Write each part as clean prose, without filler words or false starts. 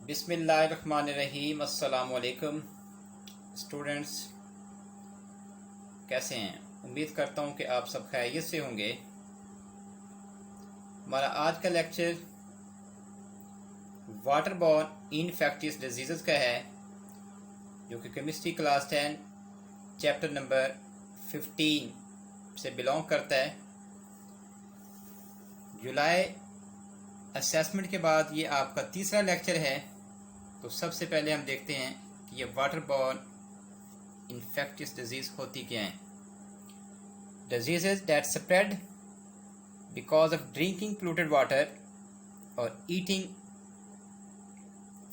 बिस्मिल्लाहिर्रहमानिर्रहीम। अस्सलामुअलैकुम स्टूडेंट्स, कैसे हैं? उम्मीद करता हूं कि आप सब खैरियत से होंगे। हमारा आज का लेक्चर वाटर बॉर्न इनफेक्टियस डिजीज़ का है, जो कि केमिस्ट्री क्लास 10 चैप्टर नंबर 15 से बिलोंग करता है। जुलाई असेसमेंट के बाद ये आपका तीसरा लेक्चर है। तो सबसे पहले हम देखते हैं कि ये वाटर बॉर्न इन्फेक्टियस डिजीज़ होती क्या हैं। Diseases that spread because of drinking polluted water और eating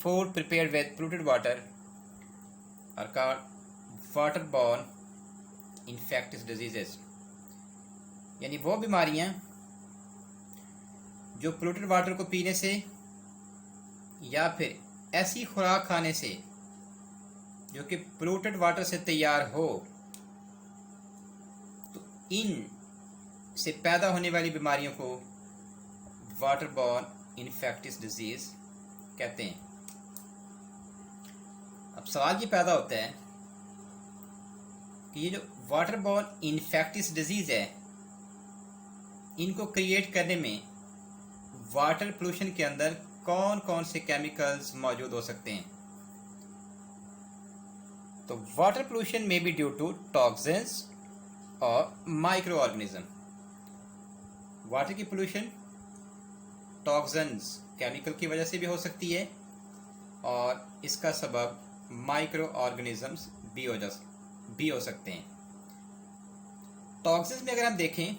food prepared with polluted water are called water borne infectious diseases. यानी वो बीमारियां जो पोल्यूटेड वाटर को पीने से या फिर ऐसी खुराक खाने से जो कि पोल्यूटेड वाटर से तैयार हो, तो इन से पैदा होने वाली बीमारियों को वाटर बॉर्न इन्फेक्टियस डिजीज कहते हैं। अब सवाल ये पैदा होता है कि ये जो वाटर बॉर्न इन्फेक्टियस डिजीज है, इनको क्रिएट करने में वाटर पोल्यूशन के अंदर कौन कौन से केमिकल्स मौजूद हो सकते हैं। तो वाटर पोल्यूशन में बी ड्यू टू टॉक्सिन्स और माइक्रो ऑर्गेनिज्म। वाटर की पोल्यूशन टॉक्सिन्स केमिकल की वजह से भी हो सकती है और इसका सबब माइक्रो ऑर्गेनिजम्स भी हो सकते हैं। टॉक्सिन्स में अगर हम देखें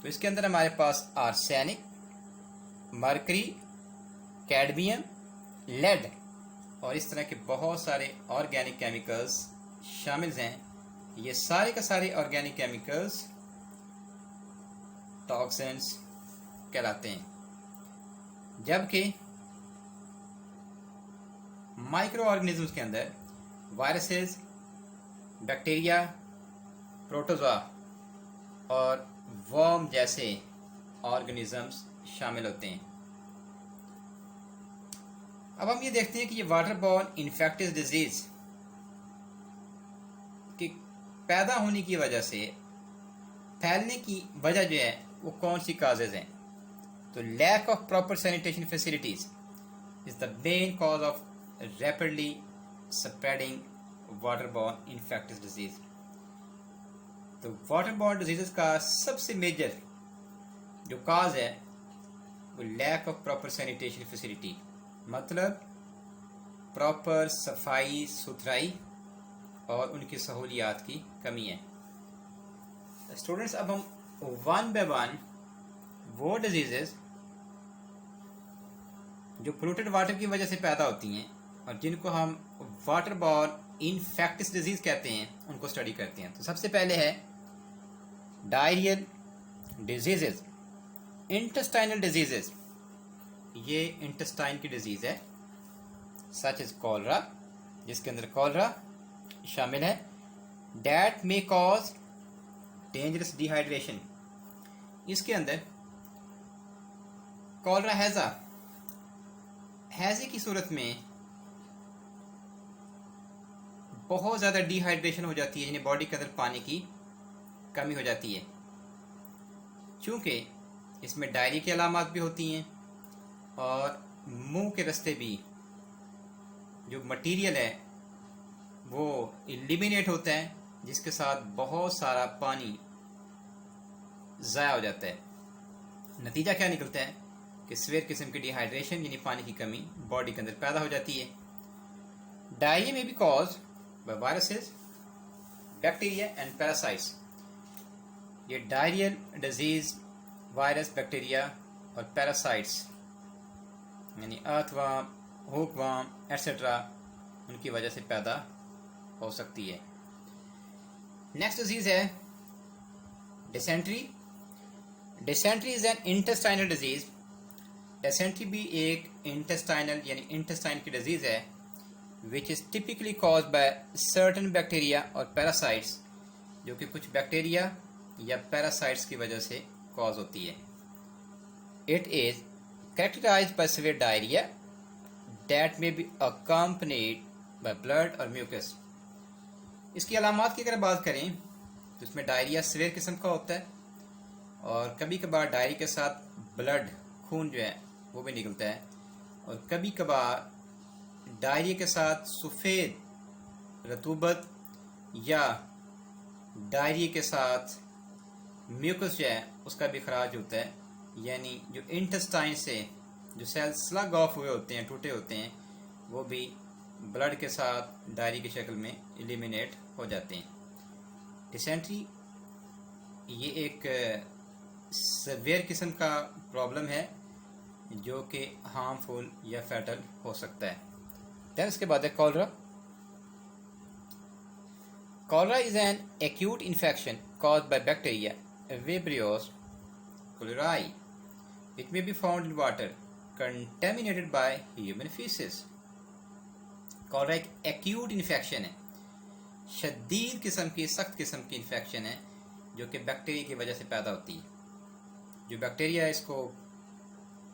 तो इसके अंदर हमारे पास आर्सेनिक, मरकरी, कैडमियम, लेड और इस तरह के बहुत सारे ऑर्गेनिक केमिकल्स शामिल हैं। ये सारे के सारे ऑर्गेनिक केमिकल्स टॉक्सिन्स कहलाते हैं। जबकि माइक्रो ऑर्गेनिजम्स के अंदर वायरसेस, बैक्टीरिया, प्रोटोजोआ और वर्म जैसे ऑर्गेनिजम्स शामिल होते हैं। अब हम ये देखते हैं कि ये वाटर बॉर्न इन्फेक्टियस डिजीज के पैदा होने की वजह से, फैलने की वजह जो है वो कौन सी काजेज हैं। तो lack of proper sanitation facilities is the main cause of rapidly spreading water borne infectious disease. तो वाटर बॉर्न डिजीजेस का सबसे मेजर जो काज है वो lack of proper sanitation facility, मतलब प्रॉपर सफाई सुथराई और उनकी सहूलियात की कमी है। स्टूडेंट्स, अब हम वन बाय वन वो डिजीजेस जो पोल्यूटेड वाटर की वजह से पैदा होती हैं और जिनको हम वाटर बॉर्न इन्फेक्टियस डिजीज कहते हैं, उनको स्टडी करते हैं। तो सबसे पहले है डायरियल डिजीजेस, इंटेस्टाइनल डिजीजेस। ये इंटेस्टाइन की डिजीज है, सच इज कॉलरा, जिसके अंदर कॉलरा शामिल है। That may cause dangerous dehydration. इसके अंदर कॉलरा हैजे की सूरत में बहुत ज़्यादा डिहाइड्रेशन हो जाती है, यानी बॉडी के अंदर पानी की कमी हो जाती है। चूँकि इसमें डायरिया की अलामात भी होती हैं और मुंह के रास्ते भी जो मटेरियल है वो एलिमिनेट होता है, जिसके साथ बहुत सारा पानी ज़ाया हो जाता है। नतीजा क्या निकलता है कि सीवियर किस्म की डिहाइड्रेशन यानी पानी की कमी बॉडी के अंदर पैदा हो जाती है। डायरिया में भी cause by viruses, bacteria and parasites. ये डायरियल डिजीज वायरस, बैक्टीरिया और पैरासाइट्स यानी अर्थवर्म, हुकवर्म एटसेट्रा, उनकी वजह से पैदा हो सकती है। नेक्स्ट डिजीज है dysentery. Dysentery is an intestinal disease. Dysentery भी एक इंटेस्टाइनल यानी इंटेस्टाइन की डिजीज है, which is typically caused by certain bacteria और पैरासाइट्स, जो कि कुछ बैक्टीरिया या पैरासाइट्स की वजह से कॉज होती है। It is characterized by severe diarrhea, that may be accompanied by blood or mucus। इसकी अलामात की अगर बात करें तो इसमें डायरिया सीवियर किस्म का होता है और कभी कभार डायरिया के साथ ब्लड खून जो है वो भी निकलता है और कभी कभार डायरिया के साथ सफ़ेद रतूबत या डायरिया के साथ म्यूकस जो है उसका भी खराज होता है, यानी जो इंटेस्टाइन से जो सेल्स स्लग ऑफ हुए होते हैं, टूटे होते हैं, वो भी ब्लड के साथ डायरिया की शक्ल में एलिमिनेट हो जाते हैं। डिसेंट्री ये एक सवेयर किस्म का प्रॉब्लम है जो कि हार्मफुल या फैटल हो सकता है। दैन उसके बाद है cholera. Cholera is an acute infection caused by bacteria Vibrio cholerae, which may be found in water contaminated by human feces। Cholera एक एक्यूट इन्फेक्शन है, शदीद किस्म की, सख्त किस्म की इन्फेक्शन है जो कि बैक्टीरिया की वजह से पैदा होती है। जो बैक्टीरिया इसको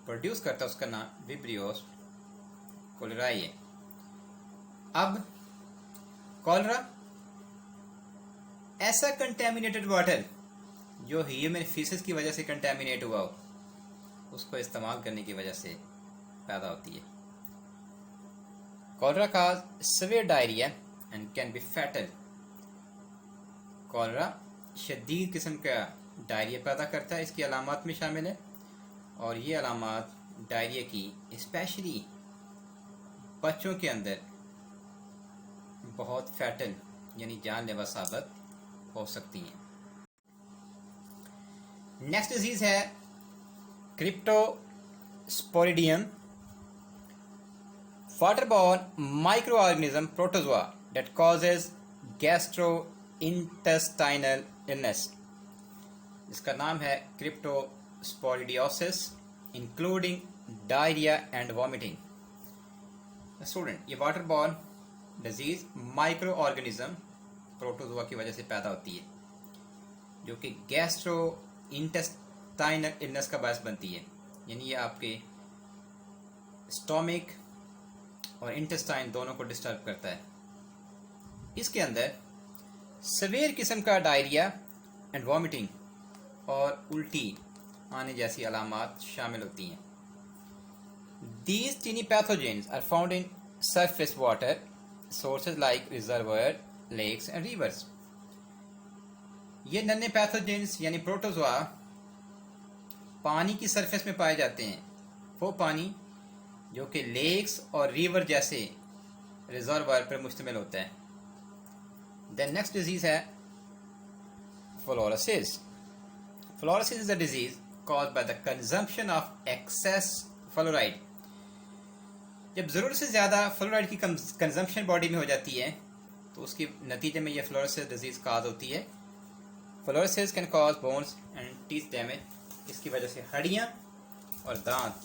प्रोड्यूस करता है उसका नाम विब्रियोस कोलेराई है। अब कॉलरा ऐसा कंटेमिनेटेड वाटर जो ह्यूमन फीसेस की वजह से कंटेमिनेट हुआ हो, उसको इस्तेमाल करने की वजह से पैदा होती है। कॉलरा का severe diarrhoea and can be fatal. Cholera शदीद किस्म का डायरिया पैदा करता है, इसकी अलामात में शामिल है और ये अलामात डायरिया की स्पेशली बच्चों के अंदर बहुत फैटल यानी जानलेवा साबित हो सकती हैं। नेक्स्ट डिजीज है Cryptosporidium, waterborne microorganism protozoa that causes gastrointestinal illness। इसका नाम है cryptosporidiosis including diarrhoea and vomiting. Student, ये waterborne disease micro organism protozoa की वजह से पैदा होती है जो कि गैस्ट्रो इंटेस्टाइनल इलनेस का बायस बनती है, यानी ये आपके स्टोमिक और इंटेस्टाइन दोनों को डिस्टर्ब करता है। इसके अंदर सवेयर किस्म का डायरिया एंड वॉमिटिंग और उल्टी आने जैसी अलामात शामिल होती हैं। These tiny pathogens are found in surface water sources like reservoir, lakes and rivers। ये नन्हे पैथोजेंस यानी प्रोटोजोआ पानी की सरफेस में पाए जाते हैं, वो पानी जो कि लेक्स और रिवर जैसे रिजर्वायर पर मुश्तमिल होता है। देन नेक्स्ट डिजीज है fluorosis. Fluorosis is a disease caused by the consumption of excess fluoride. जब ज़रूरत से ज़्यादा फ्लोराइड की कंजम्पशन बॉडी में हो जाती है तो उसके नतीजे में यह फ्लोरोसिस डिजीज काज होती है। Fluorosis can cause bones and teeth damage. इसकी वजह से हड्डियाँ और दांत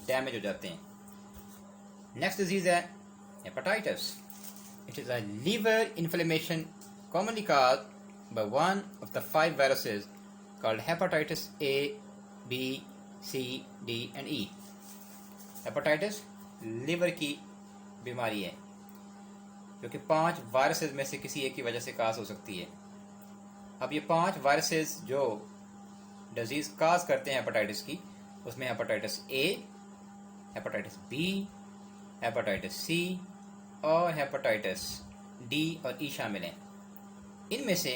डैमेज हो जाते हैं। नेक्स्ट डिजीज है hepatitis. It is a liver inflammation commonly caused by one of the 5 viruses called hepatitis A, B, C, D and E। Hepatitis liver की बीमारी है जो कि 5 वायरसेस में से किसी एक की वजह से काज हो सकती है। अब ये 5 वायरसेस जो डिजीज काज करते हैं हेपेटाइटिस की, उसमें hepatitis A, hepatitis B, hepatitis C और हेपेटाइटिस डी और ई शामिल हैं। इनमें से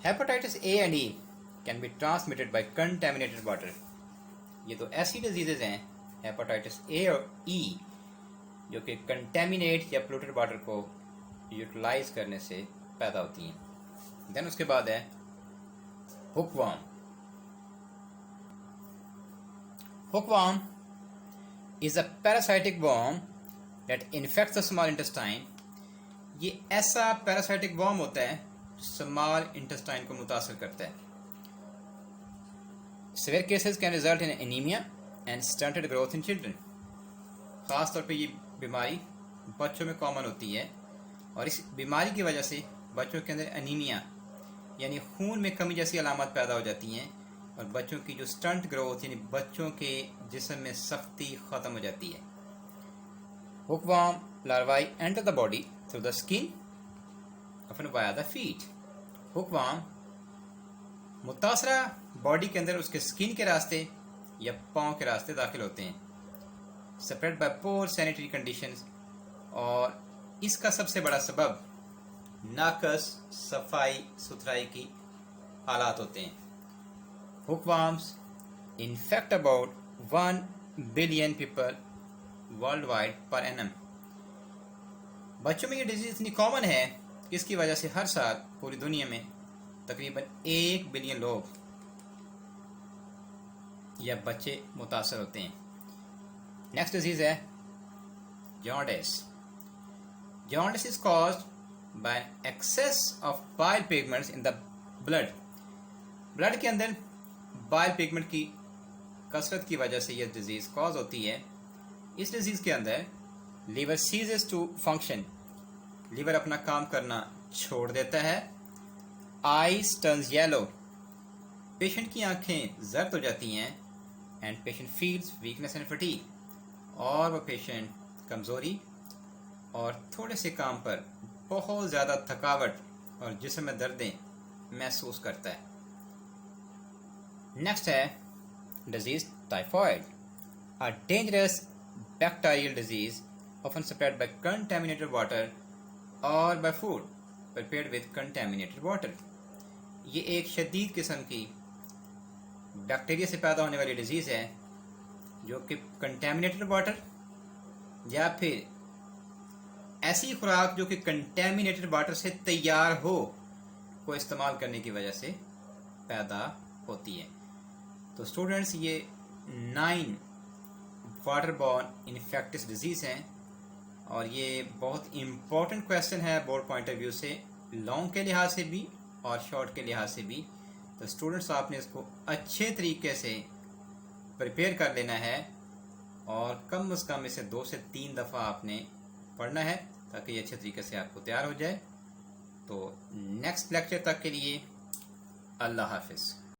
hepatitis A and E can be transmitted by contaminated water. ये तो ऐसी डिजीजेज हैं हेपेटाइटिस ए और ई जो कि कंटेमिनेट या पोल्यूटेड वाटर को यूटिलाइज करने से पैदा होती हैं। देन उसके बाद है hookworm. Hookworm is a parasitic worm that infects the small intestine. ये ऐसा पैरासाइटिक वर्म होता है जो स्मॉल इंटेस्टाइन को मुतासर करता है। Severe cases can result in anaemia and stunted growth in children. ख़ास तौर पे ये बीमारी बच्चों में कॉमन होती है और इस बीमारी की वजह से बच्चों के अंदर एनीमिया यानी खून में कमी जैसी अलामत पैदा हो जाती हैं और बच्चों की जो स्टंट ग्रोथ यानी बच्चों के जिस्म में सख्ती ख़त्म हो जाती है। Hookworm larvae enter the body through the skin, often via the feet. Hookworm मुतासरा बॉडी के अंदर उसके स्किन के रास्ते या पाँव के रास्ते दाखिल होते हैं, separate by poor sanitary conditions, और इसका सबसे बड़ा सबब नाकस सफाई सुथराई की हालात होते हैं। Hookworms infect about 1 billion people world wide पर एनम। बच्चों में ये डिजीज इतनी कॉमन है कि इसकी वजह से हर साल पूरी दुनिया में तकरीबन 1 बिलियन लोग या बच्चे मुतासर होते हैं। नेक्स्ट डिजीज है jaundice. Jaundice is caused by access of bile pigments in the blood. Blood के अंदर बाइल पिगमेंट की कसरत की वजह से यह डिजीज कॉज होती है। इस डिजीज के अंदर liver ceases to function, liver अपना काम करना छोड़ देता है। आईज टर्न्स येलो, पेशेंट की आंखें जर्द हो जाती हैं। And patient feels weakness and fatigue, और वह पेशेंट कमज़ोरी और थोड़े से काम पर बहुत ज़्यादा थकावट और जिस्म में दर्दें महसूस करता है। नेक्स्ट है disease typhoid, a dangerous bacterial disease often spread by contaminated water or by food prepared with contaminated water। ये एक शदीद किस्म की बैक्टीरिया से पैदा होने वाली डिजीज़ है जो कि कंटेमिनेटेड वाटर या फिर ऐसी खुराक जो कि कंटेमिनेटेड वाटर से तैयार हो को इस्तेमाल करने की वजह से पैदा होती है। तो स्टूडेंट्स, ये 9 वाटर बॉर्न इन्फेक्टियस डिजीज़ हैं और ये बहुत इम्पोर्टेंट क्वेश्चन है बोर्ड पॉइंट ऑफ व्यू से, लॉन्ग के लिहाज से भी और शॉर्ट के लिहाज से भी। तो स्टूडेंट्स, आपने इसको अच्छे तरीके से प्रिपेयर कर लेना है और कम से कम इसे 2 से 3 दफ़ा आपने पढ़ना है ताकि ये अच्छे तरीके से आपको तैयार हो जाए। तो नेक्स्ट लेक्चर तक के लिए अल्लाह हाफिज़।